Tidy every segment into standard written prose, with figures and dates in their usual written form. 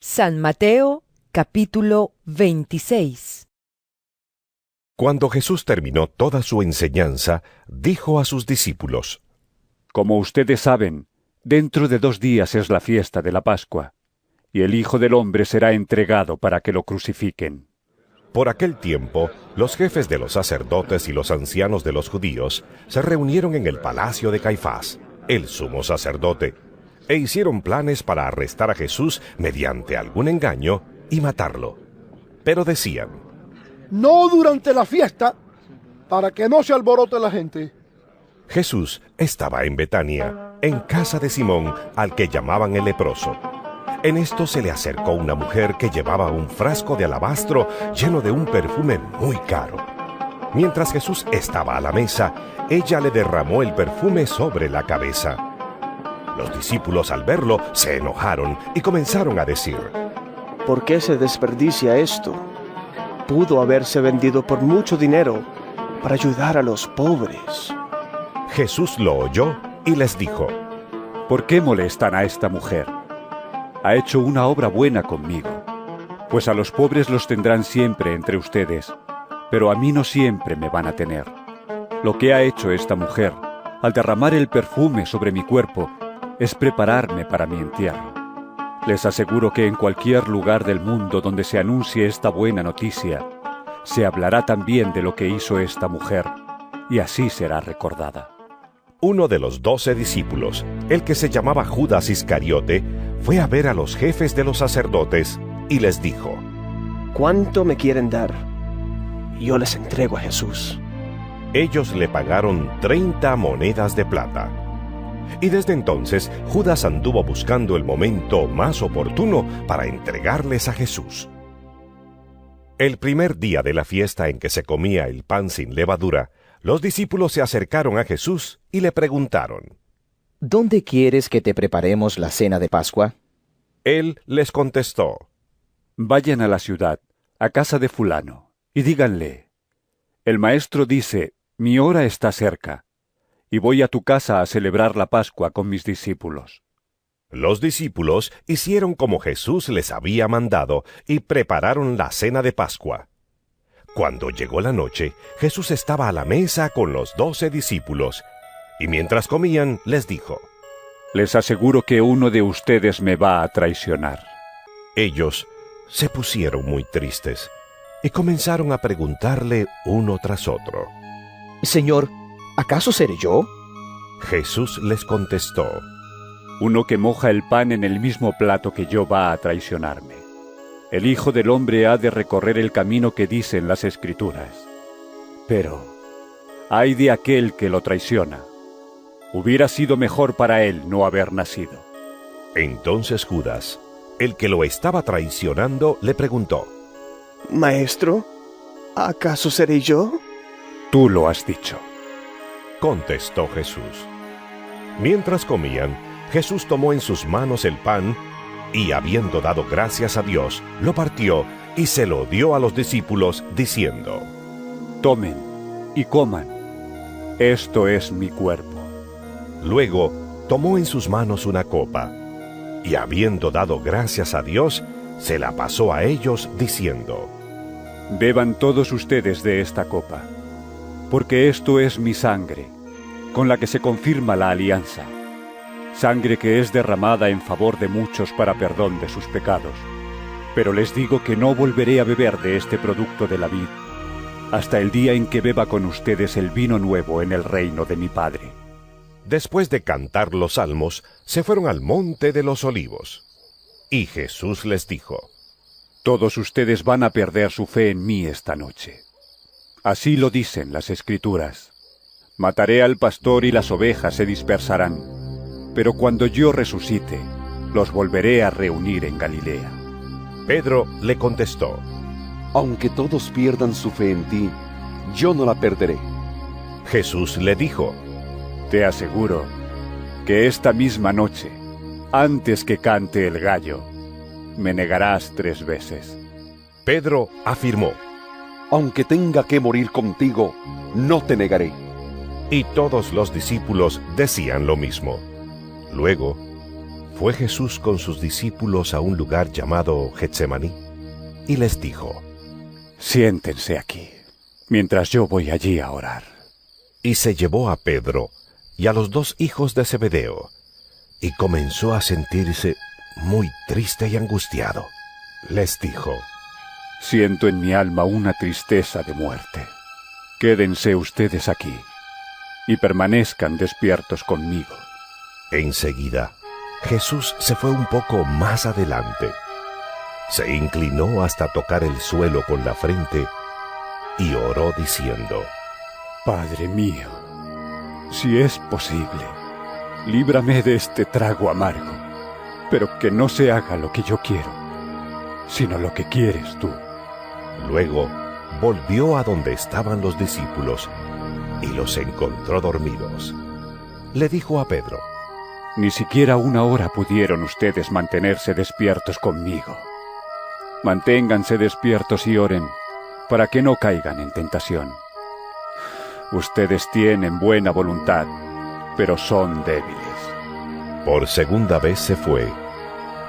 San Mateo, capítulo 26. Cuando Jesús terminó toda su enseñanza, dijo a sus discípulos: Como ustedes saben, dentro de 2 días es la fiesta de la Pascua, y el Hijo del Hombre será entregado para que lo crucifiquen. Por aquel tiempo, los jefes de los sacerdotes y los ancianos de los judíos se reunieron en el palacio de Caifás, el sumo sacerdote, e hicieron planes para arrestar a Jesús mediante algún engaño y matarlo. Pero decían: no durante la fiesta, para que no se alborote la gente. Jesús estaba en Betania, en casa de Simón, al que llamaban el leproso. En esto se le acercó una mujer que llevaba un frasco de alabastro lleno de un perfume muy caro. Mientras Jesús estaba a la mesa, ella le derramó el perfume sobre la cabeza. Los discípulos, al verlo, se enojaron y comenzaron a decir: ¿por qué se desperdicia esto? Pudo haberse vendido por mucho dinero para ayudar a los pobres. Jesús lo oyó y les dijo: ¿Por qué molestan a esta mujer? Ha hecho una obra buena conmigo, pues a los pobres los tendrán siempre entre ustedes, pero a mí no siempre me van a tener. Lo que ha hecho esta mujer, al derramar el perfume sobre mi cuerpo, es prepararme para mi entierro. Les aseguro que en cualquier lugar del mundo donde se anuncie esta buena noticia, se hablará también de lo que hizo esta mujer, y así será recordada. Uno de los 12 discípulos, el que se llamaba Judas Iscariote, fue a ver a los jefes de los sacerdotes y les dijo: ¿cuánto me quieren dar? Yo les entrego a Jesús. Ellos le pagaron 30 monedas de plata. Y desde entonces Judas anduvo buscando el momento más oportuno para entregarles a Jesús. El primer día de la fiesta en que se comía el pan sin levadura, los discípulos se acercaron a Jesús y le preguntaron: ¿dónde quieres que te preparemos la cena de Pascua? Él les contestó: Vayan a la ciudad, a casa de fulano, y díganle: el maestro dice, mi hora está cerca, y voy a tu casa a celebrar la Pascua con mis discípulos. Los discípulos hicieron como Jesús les había mandado y prepararon la cena de Pascua. Cuando llegó la noche, Jesús estaba a la mesa con los 12 discípulos, y mientras comían les dijo: les aseguro que uno de ustedes me va a traicionar. Ellos se pusieron muy tristes y comenzaron a preguntarle uno tras otro: Señor, ¿acaso seré yo? Jesús les contestó: uno que moja el pan en el mismo plato que yo va a traicionarme. El Hijo del Hombre ha de recorrer el camino que dicen las Escrituras. Pero ay de aquel que lo traiciona. Hubiera sido mejor para él no haber nacido. Entonces Judas, el que lo estaba traicionando, le preguntó: Maestro, ¿acaso seré yo? Tú lo has dicho, contestó Jesús. Mientras comían, Jesús tomó en sus manos el pan y, habiendo dado gracias a Dios, lo partió y se lo dio a los discípulos, diciendo: tomen y coman, esto es mi cuerpo. Luego tomó en sus manos una copa y, habiendo dado gracias a Dios, se la pasó a ellos, diciendo: beban todos ustedes de esta copa, porque esto es mi sangre, con la que se confirma la alianza, sangre que es derramada en favor de muchos para perdón de sus pecados. Pero les digo que no volveré a beber de este producto de la vid, hasta el día en que beba con ustedes el vino nuevo en el reino de mi Padre. Después de cantar los salmos, se fueron al monte de los olivos. Y Jesús les dijo: todos ustedes van a perder su fe en mí esta noche. Así lo dicen las Escrituras. Mataré al pastor y las ovejas se dispersarán, pero cuando yo resucite, los volveré a reunir en Galilea. Pedro le contestó: aunque todos pierdan su fe en ti, yo no la perderé. Jesús le dijo: te aseguro que esta misma noche, antes que cante el gallo, me negarás 3 veces. Pedro afirmó: aunque tenga que morir contigo, no te negaré. Y todos los discípulos decían lo mismo. Luego Fue Jesús con sus discípulos a un lugar llamado Getsemaní y les dijo: Siéntense aquí, mientras yo voy allí a orar. Y se llevó a Pedro y a los 2 hijos de Zebedeo, y comenzó a sentirse muy triste y angustiado. Les dijo: Siento en mi alma una tristeza de muerte. Quédense ustedes aquí y permanezcan despiertos conmigo. Enseguida, Jesús se fue un poco más adelante. Se inclinó hasta tocar el suelo con la frente y oró diciendo: Padre mío, si es posible, líbrame de este trago amargo, pero que no se haga lo que yo quiero, sino lo que quieres tú. Luego volvió a donde estaban los discípulos y los encontró dormidos. Le dijo a Pedro: Ni siquiera 1 hora pudieron ustedes mantenerse despiertos conmigo. Manténganse despiertos y oren, para que no caigan en tentación. Ustedes tienen buena voluntad, pero son débiles. Por segunda vez se fue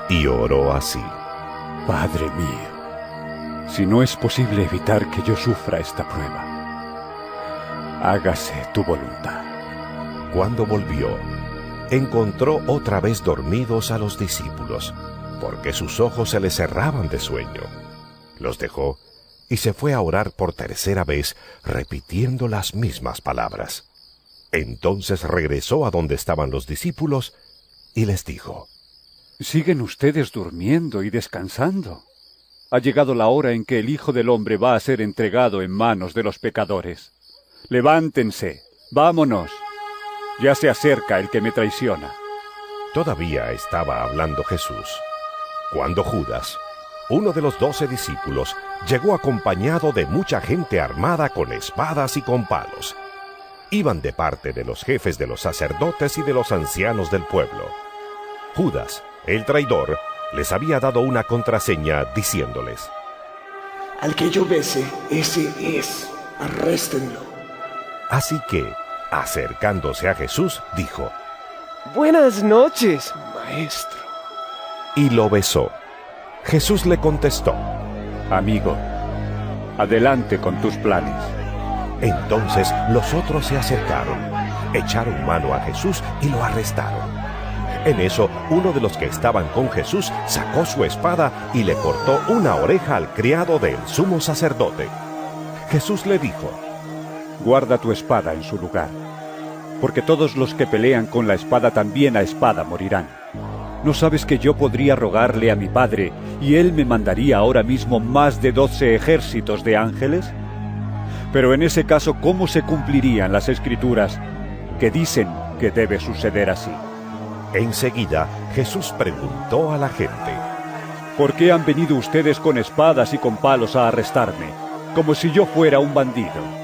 y oró así: Padre mío, si no es posible evitar que yo sufra esta prueba, hágase tu voluntad. Cuando volvió, encontró otra vez dormidos a los discípulos, porque sus ojos se les cerraban de sueño. Los dejó y se fue a orar por tercera vez, repitiendo las mismas palabras. Entonces regresó a donde estaban los discípulos y les dijo: ¿Siguen ustedes durmiendo y descansando? Ha llegado la hora en que el Hijo del Hombre va a ser entregado en manos de los pecadores. Levántense, vámonos. Ya se acerca el que me traiciona. Todavía estaba hablando Jesús, cuando Judas, uno de los 12 discípulos, llegó acompañado de mucha gente armada con espadas y con palos. Iban de parte de los jefes de los sacerdotes y de los ancianos del pueblo. Judas, el traidor, les había dado una contraseña diciéndoles: Al que yo bese, ese es. Arréstenlo. Así que, acercándose a Jesús, dijo: Buenas noches, maestro. Y lo besó. Jesús le contestó: Amigo, adelante con tus planes. Entonces los otros se acercaron, echaron mano a Jesús y lo arrestaron. En eso, uno de los que estaban con Jesús sacó su espada y le cortó una oreja al criado del sumo sacerdote. Jesús le dijo: Guarda tu espada en su lugar, porque todos los que pelean con la espada también a espada morirán. ¿No sabes que yo podría rogarle a mi Padre y Él me mandaría ahora mismo más de 12 ejércitos de ángeles? Pero en ese caso, ¿cómo se cumplirían las Escrituras que dicen que debe suceder así? Enseguida, Jesús preguntó a la gente: ¿Por qué han venido ustedes con espadas y con palos a arrestarme, como si yo fuera un bandido?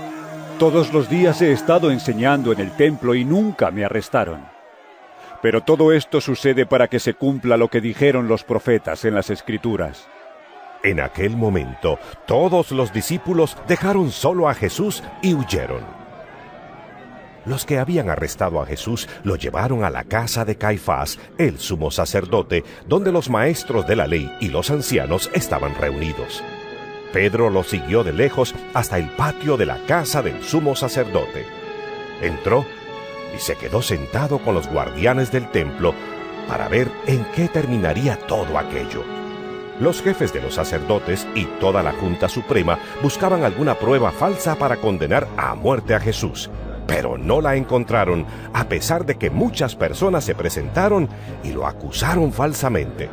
Todos los días he estado enseñando en el templo y nunca me arrestaron. Pero todo esto sucede para que se cumpla lo que dijeron los profetas en las Escrituras. En aquel momento, todos los discípulos dejaron solo a Jesús y huyeron. Los que habían arrestado a Jesús lo llevaron a la casa de Caifás, el sumo sacerdote, donde los maestros de la ley y los ancianos estaban reunidos. Pedro lo siguió de lejos hasta el patio de la casa del sumo sacerdote. Entró y se quedó sentado con los guardianes del templo para ver en qué terminaría todo aquello. Los jefes de los sacerdotes y toda la Junta Suprema buscaban alguna prueba falsa para condenar a muerte a Jesús, pero no la encontraron, a pesar de que muchas personas se presentaron y lo acusaron falsamente.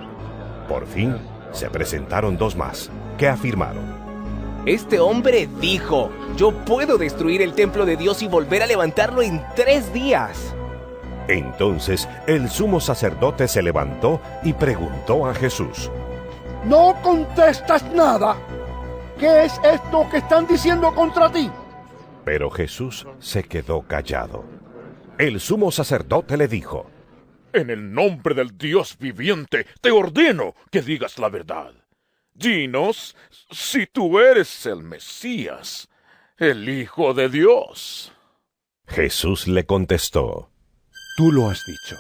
Por fin, se presentaron 2 más, que afirmaron: Este hombre dijo: yo puedo destruir el templo de Dios y volver a levantarlo en 3 días. Entonces el sumo sacerdote se levantó y preguntó a Jesús: ¿No contestas nada? ¿Qué es esto que están diciendo contra ti? Pero Jesús se quedó callado. El sumo sacerdote le dijo: En el nombre del Dios viviente, te ordeno que digas la verdad. Dinos si tú eres el Mesías, el Hijo de Dios. Jesús le contestó: Tú lo has dicho.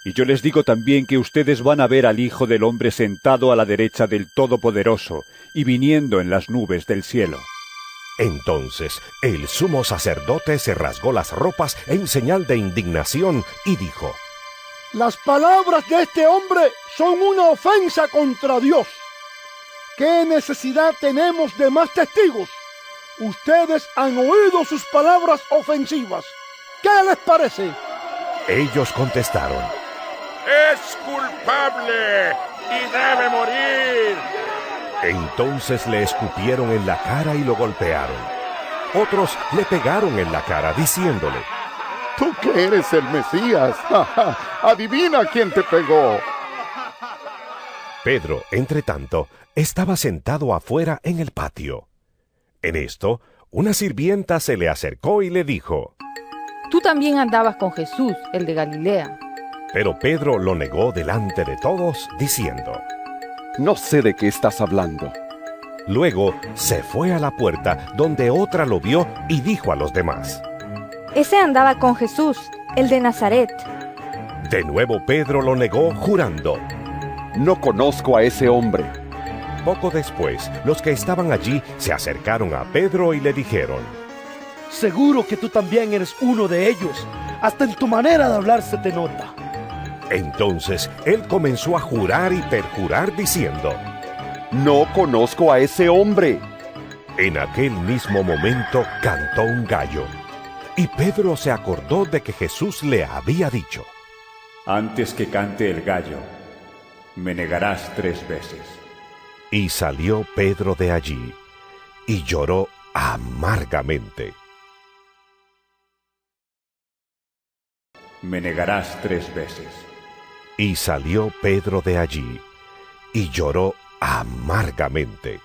Y yo les digo también que ustedes van a ver al Hijo del Hombre sentado a la derecha del Todopoderoso y viniendo en las nubes del cielo. Entonces el sumo sacerdote se rasgó las ropas en señal de indignación y dijo: Las palabras de este hombre son una ofensa contra Dios. ¿Qué necesidad tenemos de más testigos? Ustedes han oído sus palabras ofensivas. ¿Qué les parece? Ellos contestaron: ¡Es culpable y debe morir! Entonces le escupieron en la cara y lo golpearon. Otros le pegaron en la cara diciéndole: Tú que eres el Mesías, adivina quién te pegó. Pedro, entre tanto, estaba sentado afuera en el patio. En esto, una sirvienta se le acercó y le dijo: Tú también andabas con Jesús, el de Galilea. Pero Pedro lo negó delante de todos, diciendo: No sé de qué estás hablando. Luego se fue a la puerta, donde otra lo vio y dijo a los demás: Ese andaba con Jesús, el de Nazaret. De nuevo Pedro lo negó, jurando: No conozco a ese hombre. Poco después, los que estaban allí se acercaron a Pedro y le dijeron: Seguro que tú también eres uno de ellos. Hasta en tu manera de hablar se te nota. Entonces él comenzó a jurar y perjurar diciendo: No conozco a ese hombre. En aquel mismo momento cantó un gallo, y Pedro se acordó de que Jesús le había dicho: Antes que cante el gallo, me negarás 3 veces. Y salió Pedro de allí, y lloró amargamente. Me negarás 3 veces. Y salió Pedro de allí, y lloró amargamente.